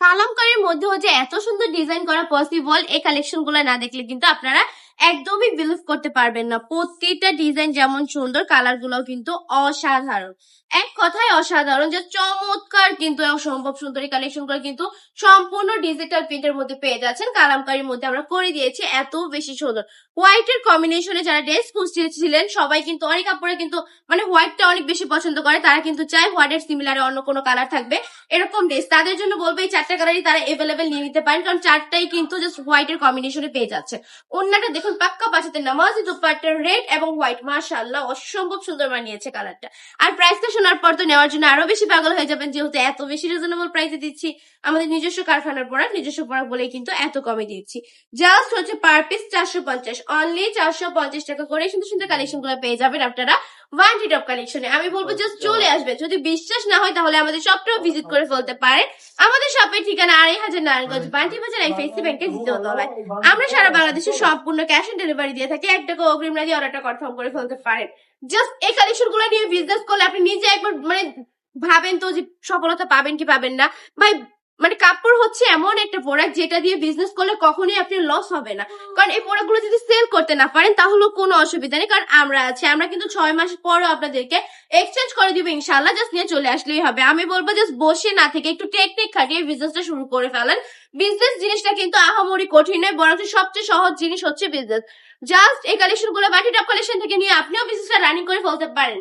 কালামকারীর মধ্যেও যে এত সুন্দর ডিজাইন করা পসিবল, এই কালেকশন গুলো না দেখলে কিন্তু আপনারা একদমই বিলিভ করতে পারবেন না। প্রত্যেকটা ডিজাইন যেমন সুন্দর, কালার গুলোও কিন্তু অসাধারণ, এক কথায় অসাধারণ, যে চমৎকার কিন্তু অসম্ভব সুন্দর। এই কালেকশন গুলো কিন্তু সম্পূর্ণ ডিজিটাল প্রিন্টের মধ্যে পেয়ে যাচ্ছেন। কালামকারীর মধ্যে আমরা করে দিয়েছি এত বেশি সুন্দর। হোয়াইটের কম্বিনেশনে যারা ড্রেস খুঁজছিলেন সবাই কিন্তু, অনেক আপুরা কিন্তু মানে হোয়াইটটা অনেক বেশি পছন্দ করে, তারা কিন্তু চায় হোয়াইটের সিমিলারে অন্য কোনো কালার থাকবে এরকম ড্রেস। তাদের জন্য বলবো এই চারটা কালারই তারা এভেলেবেল নিয়ে নিতে পারেন, কারণ চারটাই কিন্তু জাস্ট হোয়াইটের কম্বিনেশনে পেয়ে যাচ্ছে। অন্যটা দেখুন পাক্কা পাঁচাতে নামাজি দুপাট্টা, রেড এবং হোয়াইট, মাশাআল্লাহ অসম্ভব সুন্দর মানিয়েছে কালারটা। আর প্রাইসটা শোনার পর তো নেওয়ার জন্য আরো বেশি পাগল হয়ে যাবেন, যেহেতু এত বেশি রিজনেবল প্রাইসে দিচ্ছি। আমাদের নিজস্ব কারখানার প্রোডাক্ট, নিজস্ব প্রোডাক্ট বলেই কিন্তু এত কমে দিচ্ছি। জাস্ট হচ্ছে পার পিস 450, অনলি 450 টাকা করে সুন্দর সুন্দর কালেকশন গুলো পেয়ে যাবেন আপনারা ওয়ান টপ কালেকশনে। আমি বলবো জাস্ট চলে আসবে, যদি বিশ্বাস না হয় তাহলে আমাদের শপটাও ভিজিট করে ফেলতে পারেন। আমাদের শপের ঠিকানা 2500 নারায়ণগঞ্জ, বান্টি বাজার, আইএফএসসি ব্যাংকের দ্বিতীয় তলায়। আমরা সারা বাংলাদেশে সম্পূর্ণ ক্যাশ অন ডেলিভারি দিয়ে থাকি, 1 টাকা অগ্রিম না দিয়ে অর্ডারটা কনফার্ম করে ফেলতে পারেন। জাস্ট এই কালেকশন গুলো নিয়ে বিজনেস করলে আপনি নিজে একবার মানে ভাবেন তো যে সফলতা পাবেন কি পাবেন না। ভাই মানে কাপড় হচ্ছে এমন একটা প্রোডাক্ট যেটা দিয়ে বিজনেস করলে কখনোই আপনি লস হবে না। কারণ এই প্রোডাক্ট গুলো যদি সেল করতে না পারেন তাহলে কোনো অসুবিধা নেই, কারণ আমরা আছি। আমরা কিন্তু 6 মাস পরও আপনাদেরকে এক্সচেঞ্জ করে দিব ইনশাল্লাহ, জাস্ট নিয়ে চলে আসলেই হবে। আমি বলবো জাস্ট বসে না থেকে একটু টেকনিক খাটিয়ে বিজনেসটা শুরু করে ফেলেন। বিজনেস জিনিসটা কিন্তু আহামরি কঠিন নয়, বরং সবচেয়ে সহজ জিনিস হচ্ছে বিজনেস। জাস্ট এই কালেকশন গুলো বাটি টপ কালেকশন থেকে নিয়ে আপনিও বিজনেসটা রানিং করে ফেলতে পারেন।